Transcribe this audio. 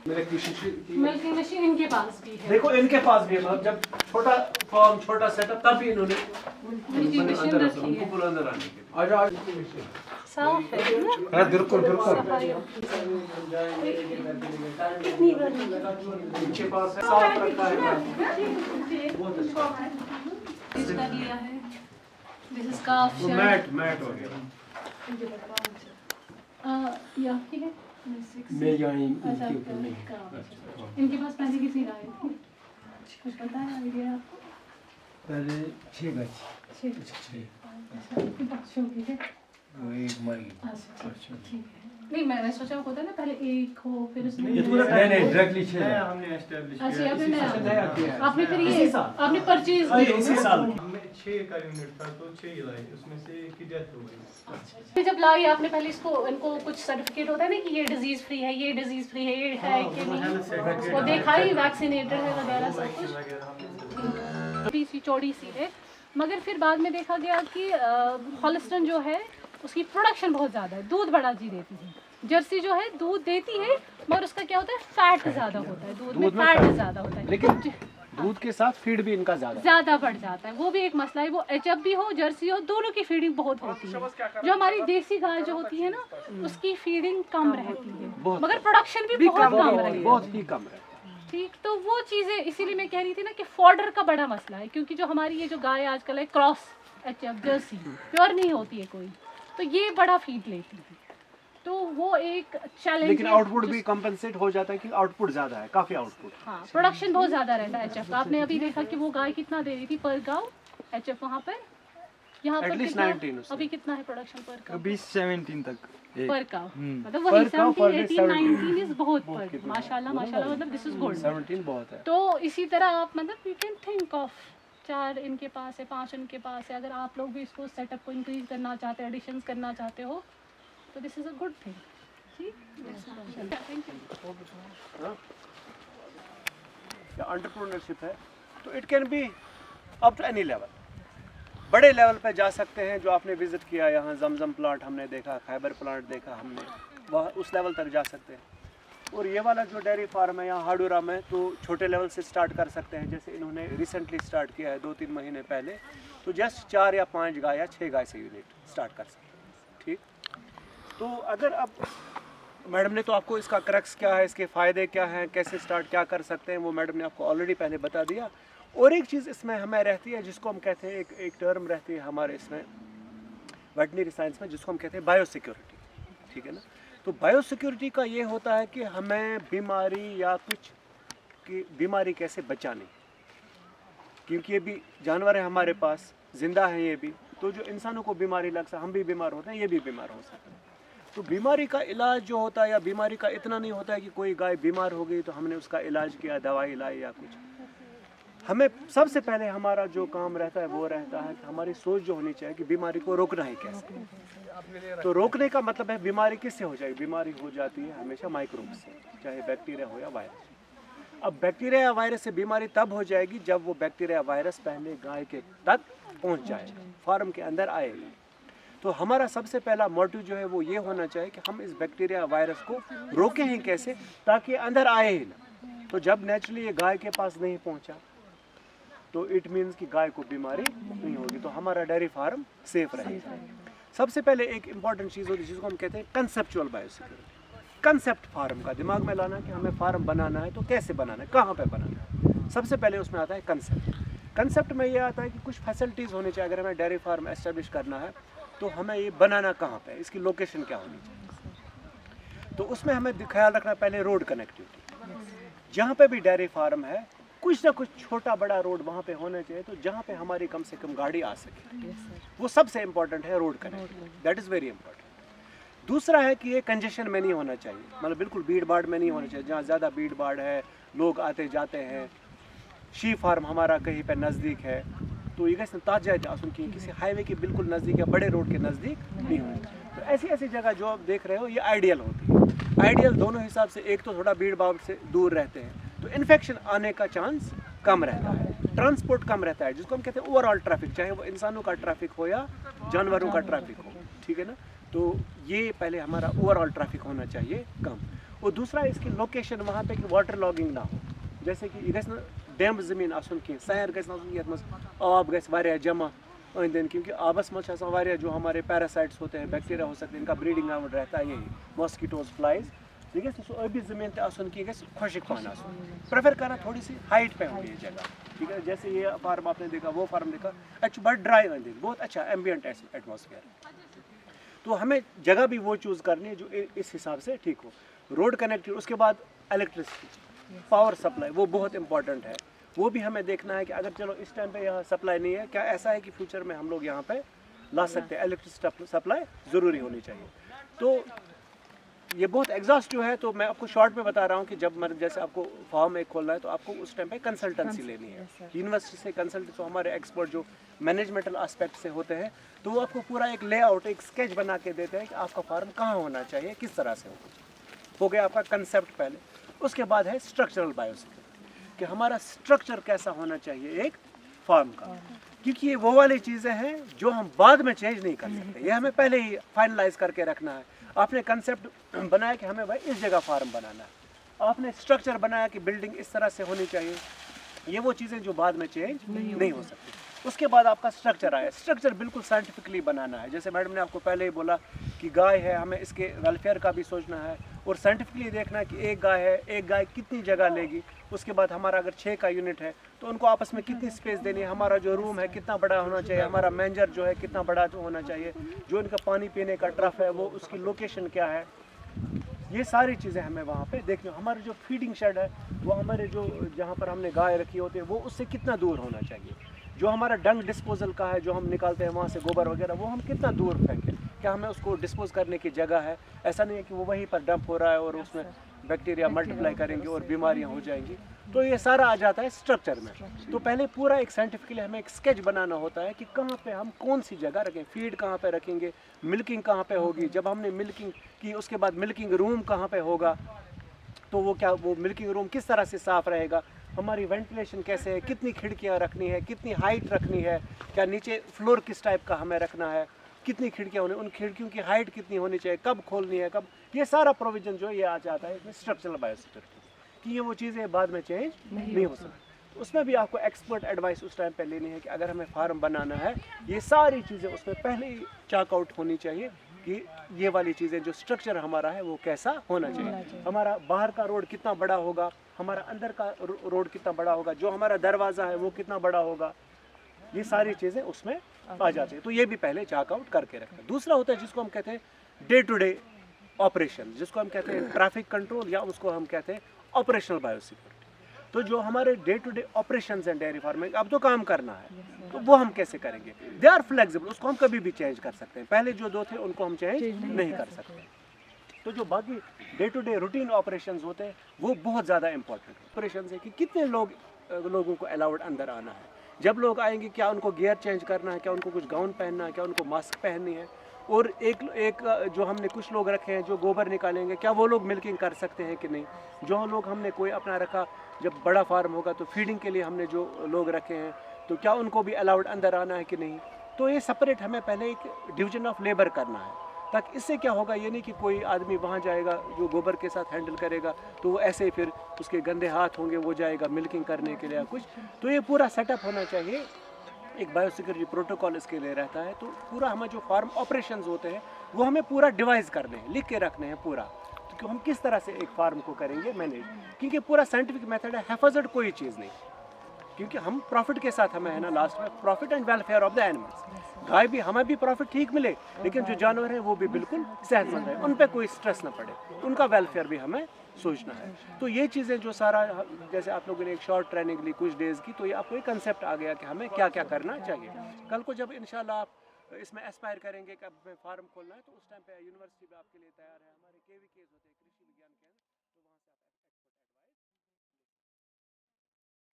Milking machine इनके पास भी है। देखो इनके पास भी है, मतलब जब छोटा फॉर्म छोटा सेटअप तब भी इन्होंने मिल्किंग मशीन रखी है। उनको अंदर आने के लिए। साफ है ना? हाँ बिल्कुल बिल्कुल। इनके पास है, साफ रखा है। बहुत अच्छा। इसका लिया है। This is scarf वो shirt. मैट हो गया। या ठीक है। मैं यहाँ अच्छा, इनके ऊपर नहीं। इनके पास पैसे किसी लाए थे? कुछ पता है आइडिया आपको? पहले 6 गज। 6 आपके पास शौक है? वो एक माई। अच्छा ठीक है। नहीं मैंने सोचा होता है ना पहले एक हो फिर उसमें नहीं डायरेक्टली 6 है। हमने एस्टैब्लिश अच्छा किया आपने नया किया है। आपने फिर ये इसी साल। आपने परचेज इसी साल। हमने 6 का यूनिट था तो 6 ही लाए, उसमें से एक की डेथ हो गई। फिर जब लाई आपने पहले इसको इनको कुछ सर्टिफिकेट होता है ना कि ये डिजीज फ्री है, ये डिजीज फ्री है, ये है कि नहीं, वो देखा ही वैक्सीनेटेड है वगैरह सब कुछ थोड़ी सी चौड़ी सी है। मगर फिर बाद में देखा गया कि हॉलिस्टन जो है उसकी प्रोडक्शन बहुत ज़्यादा है, दूध बड़ा जी देती है। जर्सी जो है दूध देती है मगर उसका क्या होता है फैट ज़्यादा होता है, दूध में फैट ज़्यादा होता है, लेकिन दूध के साथ फीड भी इनका ज़्यादा बढ़ जाता है। वो भी एक मसला है। वो एचएफ भी हो जर्सी हो दोनों की फीडिंग बहुत होती है। जो हमारी देसी गाय जो होती है ना उसकी फीडिंग कम रहती है मगर प्रोडक्शन भी बहुत कम रहती है, बहुत ही कम है। ठीक। तो वो चीज़ें इसीलिए मैं कह रही थी ना कि फॉर्डर का बड़ा मसला है, क्योंकि जो हमारी ये जो गाय आजकल है क्रॉस एचएफ जर्सी प्योर नहीं होती है कोई, तो ये बड़ा फीड लेती है, तो वो एक चैलेंज। लेकिन आउटपुट भी कंपनसेट हो जाता है कि आउटपुट ज्यादा है, काफी आउटपुट। हाँ प्रोडक्शन बहुत ज़्यादा रहता है एचएफ का। आपने अभी देखा कि वो गाय कितना दे रही थी पर गाँव एचएफ वहाँ पर, यहाँ पर At least कितना 19 उसमें। अभी कितना है प्रोडक्शन पर काउ? 20-17 तक पर काउ मतलब वही Per cow, 17 per 18 day 19 is बहुत पर माशाल्लाह माशाल्लाह, मतलब दिस इज गुड। 17 बहुत है। तो इसी तरह आप मतलब यू कैन थिंक ऑफ 4 इनके पास है, 5 इनके पास है। अगर आप लोग भी इसको सेटअप को इंक्रीज करना चाहते हैं, एडिशंस करना चाहते हो तो this is a good thing. ठीक थैंक यू। एंटरप्रेन्योरशिप है तो it can be up to any level. बड़े लेवल पे जा सकते हैं, जो आपने विजिट किया यहाँ जमजम प्लांट हमने देखा, खैबर प्लांट देखा हमने, वह उस लेवल तक जा सकते हैं। और ये वाला जो डेयरी फार्म है यहाँ हाडूरा में, तो छोटे लेवल से स्टार्ट कर सकते हैं। जैसे इन्होंने रिसेंटली स्टार्ट किया है 2-3 महीने पहले, तो जस्ट 4 या 5 गाय या 6 गाय से यूनिट स्टार्ट कर सकते हैं। ठीक। तो अगर अब मैडम ने तो आपको इसका क्रक्स क्या है, इसके फ़ायदे क्या हैं, कैसे स्टार्ट क्या कर सकते हैं, वो मैडम ने आपको ऑलरेडी पहले बता दिया। और एक चीज़ इसमें हमें रहती है जिसको हम कहते हैं, एक टर्म रहती है हमारे इसमें वेटनरी साइंस में, जिसको हम कहते हैं बायोसिक्योरिटी। ठीक है ना। तो बायोसिक्योरिटी का ये होता है कि हमें बीमारी या कुछ की बीमारी कैसे बचानी, क्योंकि ये भी जानवर है हमारे पास, जिंदा है ये भी, तो जो इंसानों को बीमारी लग सकता है, हम भी बीमार होते हैं, ये भी बीमार हो सकते हैं। तो बीमारी का इलाज जो होता है, या बीमारी का इतना नहीं होता है कि कोई गाय बीमार हो गई तो हमने उसका इलाज किया, दवाई लाई या कुछ। हमें सबसे पहले हमारा जो काम रहता है वो रहता है कि हमारी सोच जो होनी चाहिए कि बीमारी को रोकना है कैसे। तो रोकने का मतलब है बीमारी किससे हो जाएगी, बीमारी हो जाती है हमेशा माइक्रोब से, चाहे बैक्टीरिया हो या वायरस। अब बैक्टीरिया या वायरस से बीमारी तब हो जाएगी जब वो बैक्टीरिया या वायरस पहले गाय के तक पहुंच जाए, फार्म के अंदर आएगी। तो हमारा सबसे पहला मोटिव जो है वो ये होना चाहिए कि हम इस बैक्टीरिया वायरस को रोकें ही कैसे, ताकि अंदर आए ही ना। तो जब नेचुरली ये गाय के पास नहीं पहुंचा तो इट मीन्स कि गाय को बीमारी नहीं होगी, तो हमारा डेयरी फार्म सेफ रहेगा। सबसे पहले एक इम्पॉर्टेंट चीज़ होती है जिसको हम कहते हैं कंसेप्चुअल बायोसिक्योरिटी। कंसेप्ट फार्म का दिमाग में लाना कि हमें फार्म बनाना है तो कैसे बनाना है, कहाँ पे बनाना है। सबसे पहले उसमें आता है कंसेप्ट। कंसेप्ट में ये आता है कि कुछ फैसिलिटीज़ होनी चाहिए। अगर हमें डेयरी फार्म एस्टेब्लिश करना है तो हमें ये बनाना कहाँ पे है, इसकी लोकेशन क्या होनी चाहिए। तो उसमें हमें ख्याल रखना पहले रोड कनेक्टिविटी। जहाँ पे भी डेयरी फार्म है कुछ ना कुछ छोटा बड़ा रोड वहाँ पे होना चाहिए, तो जहाँ पे हमारी कम से कम गाड़ी आ सके। वो सबसे इम्पोर्टेंट है, road connectivity, that is very important. दूसरा है कि ये कंजेशन में नहीं होना चाहिए, मतलब बिल्कुल भीड़ भाड़ में नहीं होना चाहिए। जहाँ ज़्यादा भीड़ भाड़ है, लोग आते जाते हैं, शी फार्म हमारा कहीं पे नज़दीक है, तो ये ताजा आसन की किसी हाईवे के बिल्कुल नज़दीक या बड़े रोड के नज़दीक नहीं होनी। तो ऐसी ऐसी जगह जो आप देख रहे हो ये आइडियल होती है। आइडियल दोनों हिसाब से, एक तो थोड़ा भीड़ भाड़ से दूर रहते हैं तो इन्फेक्शन आने का चांस कम रहता है, ट्रांसपोर्ट कम रहता है, जिसको हम कहते हैं ओवरऑल ट्रैफिक, चाहे वो इंसानों का ट्रैफिक हो या जानवरों का ट्रैफिक हो। ठीक है ना। तो ये पहले हमारा ओवरऑल ट्रैफिक होना चाहिए कम। और दूसरा इसकी लोकेशन वहाँ पे कि वाटर लॉगिंग ना हो, जैसे कि यह गस डैम ज़मीन आसन की सैर गस आब गस वारिया जमा अंद अंद, क्योंकि आबस मज वारिया जो हमारे पैरासाइट्स होते हैं, बैक्टीरिया हो सकते हैं, इनका ब्रीडिंग ग्राउंड रहता है यही मॉस्किटोज फ्लाइज। यह गस सो अभी ज़मीन तन कि गस खुशक पान प्रेफर करना थोड़ी सी हाइट पे होगी ये जगह, ठीक है। जैसे ये फार्म आपने देखा, वो फार्म देखा, अच्छा बड़ा ड्राई अंद, बहुत अच्छा एम्बियंट एटमॉस्फेयर। तो हमें जगह भी वो चूज़ करनी है जो इस हिसाब से ठीक हो। रोड कनेक्टिविटी, उसके बाद इलेक्ट्रिसिटी, पावर सप्लाई, वो बहुत इंपॉर्टेंट है। वो भी हमें देखना है कि अगर चलो इस टाइम पे यहाँ सप्लाई नहीं है, क्या ऐसा है कि फ्यूचर में हम लोग यहाँ पे ला सकते हैं। इलेक्ट्रिसिटी सप्लाई ज़रूरी होनी चाहिए। तो ये बहुत एग्जॉस्टिव है, तो मैं आपको शॉर्ट में बता रहा हूँ कि जब जैसे आपको फार्म एक खोलना है तो आपको उस टाइम पे कंसल्टेंसी लेनी है यूनिवर्सिटी से। कंसल्टेंसी तो हमारे एक्सपर्ट जो मैनेजमेंटल एस्पेक्ट से होते हैं, तो वो आपको पूरा एक लेआउट, एक स्केच बना के देते हैं कि आपका फार्म कहाँ होना चाहिए, किस तरह से हो गया आपका कंसेप्ट पहले। उसके बाद है स्ट्रक्चरल बायोसिक्योरिटी, कि हमारा स्ट्रक्चर कैसा होना चाहिए एक फार्म का, क्योंकि ये वो वाली चीज़ें हैं जो हम बाद में चेंज नहीं कर सकते। ये हमें पहले ही फाइनलाइज करके रखना है। आपने कंसेप्ट बनाया कि हमें भाई इस जगह फार्म बनाना है, आपने स्ट्रक्चर बनाया कि बिल्डिंग इस तरह से होनी चाहिए, ये वो चीज़ें जो बाद में चेंज नहीं हो सकती। उसके बाद आपका स्ट्रक्चर आया, स्ट्रक्चर बिल्कुल साइंटिफिकली बनाना है। जैसे मैडम ने आपको पहले ही बोला कि गाय है, हमें इसके वेलफेयर का भी सोचना है और साइंटिफिकली देखना है कि एक गाय है, एक गाय कितनी जगह लेगी। उसके बाद हमारा अगर 6 का यूनिट है तो उनको आपस में कितनी स्पेस देनी है, हमारा जो रूम है कितना बड़ा होना चाहिए, हमारा मैनेजर जो है कितना बड़ा होना चाहिए, जो इनका पानी पीने का ट्रफ है वो उसकी लोकेशन क्या है, ये सारी चीज़ें हमें वहाँ पे देखनी। हमारे जो फीडिंग शेड है वो हमारे जो जहाँ पर हमने गाय रखी होती है वो उससे कितना दूर होना चाहिए, जो हमारा डंग डिस्पोजल का है, जो हम निकालते हैं वहाँ से गोबर वगैरह, वो हम कितना दूर फेंकें, क्या हमें उसको डिस्पोज करने की जगह है। ऐसा नहीं है कि वो वहीं पर डंप हो रहा है और उसमें बैक्टीरिया मल्टीप्लाई करेंगे और बीमारियाँ हो जाएंगी। तो ये सारा आ जाता है स्ट्रक्चर में। तो पहले पूरा एक साइंटिफिकली हमें एक स्केच बनाना होता है कि कहाँ पे हम कौन सी जगह रखें, फीड कहाँ पे रखेंगे, मिल्किंग कहाँ पे होगी, जब हमने मिल्किंग की उसके बाद मिल्किंग रूम कहाँ पे होगा, तो वो क्या वो मिल्किंग रूम किस तरह से साफ़ रहेगा, हमारी वेंटिलेशन कैसे है, कितनी खिड़कियाँ रखनी है, कितनी हाइट रखनी है, क्या नीचे फ्लोर किस टाइप का हमें रखना है, कितनी खिड़कियाँ होनी, उन खिड़कियों की हाइट कितनी होनी चाहिए, कब खोलनी है कब, ये सारा प्रोविजन जो है ये आ जाता है इसमें स्ट्रक्चरल बायोसिक्योरिटी कि ये वो चीज़ें बाद में चेंज नहीं हो सकती। तो उसमें भी आपको एक्सपर्ट एडवाइस उस टाइम पे लेनी है कि अगर हमें फार्म बनाना है ये सारी चीज़ें उसमें पहले ही चाक आउट होनी चाहिए कि ये वाली चीज़ें जो स्ट्रक्चर हमारा है वो कैसा होना चाहिए, हमारा बाहर का रोड कितना बड़ा होगा, हमारा अंदर का रोड कितना बड़ा होगा, जो हमारा दरवाज़ा है वो कितना बड़ा होगा, ये सारी चीज़ें उसमें आ जाती है। तो ये भी पहले चाक आउट करके रखें। दूसरा होता है जिसको हम कहते हैं डे टू डे ऑपरेशन, जिसको हम कहते हैं ट्रैफिक कंट्रोल या उसको हम कहते हैं ऑपरेशनल बायोसिक्योरिटी। तो जो हमारे डे टू डे ऑपरेशंस हैं डेयरी फार्म में, अब तो काम करना है, तो वो हम कैसे करेंगे, दे आर फ्लेक्सिबल, उसको हम कभी भी चेंज कर सकते हैं। पहले जो 2 थे उनको हम चेंज नहीं कर सकते। तो जो बाकी day to day routine operations होते हैं वो बहुत ज़्यादा इंपॉर्टेंट ऑपरेशंस है कि कितने लोगों को अलाउड अंदर आना है, जब लोग आएंगे क्या उनको गियर चेंज करना है, क्या उनको कुछ गाउन पहनना है, क्या उनको मास्क पहननी है, और एक जो हमने कुछ लोग रखे हैं जो गोबर निकालेंगे, क्या वो लोग मिल्किंग कर सकते हैं कि नहीं, जो लोग हमने कोई अपना रखा, जब बड़ा फार्म होगा तो फीडिंग के लिए हमने जो लोग रखे हैं तो क्या उनको भी अलाउड अंदर आना है कि नहीं। तो ये सेपरेट हमें पहले एक डिवीजन ऑफ लेबर करना है, ताकि इससे क्या होगा, ये नहीं कि कोई आदमी वहाँ जाएगा जो गोबर के साथ हैंडल करेगा तो वो ऐसे ही फिर उसके गंदे हाथ होंगे, वो जाएगा मिल्किंग करने के लिए या कुछ। तो ये पूरा सेटअप होना चाहिए, एक बायोसिक्योरिटी प्रोटोकॉल इसके लिए रहता है। तो पूरा हमें जो फार्म ऑपरेशंस होते हैं वो हमें पूरा डिवाइस करने हैं, लिख के रखने हैं पूरा, तो हम किस तरह से एक फार्म को करेंगे मैनेज, क्योंकि पूरा साइंटिफिक मेथड है, हैफाजर्ड कोई चीज़ नहीं, क्योंकि हम प्रॉफिट के साथ हमें है ना लास्ट में profit and welfare of the animals. गाय भी हमें भी प्रॉफिट ठीक मिले, लेकिन जो जानवर हैं वो भी बिल्कुल सेहतमंद है, उन पर कोई स्ट्रेस ना पड़े, उनका वेलफेयर भी हमें सोचना है। तो ये चीज़ें जो सारा, जैसे आप लोगों ने एक शॉर्ट ट्रेनिंग ली कुछ डेज़ की, तो ये आपको एक कंसेप्ट आ गया कि हमें क्या क्या करना चाहिए। कल को जब इंशाल्लाह आप इसमें एस्पायर करेंगे कि अब फार्म खोलना है, तो उस टाइम पे यूनिवर्सिटी भी आपके लिए तैयार है, हमारे KVKs होते हैं।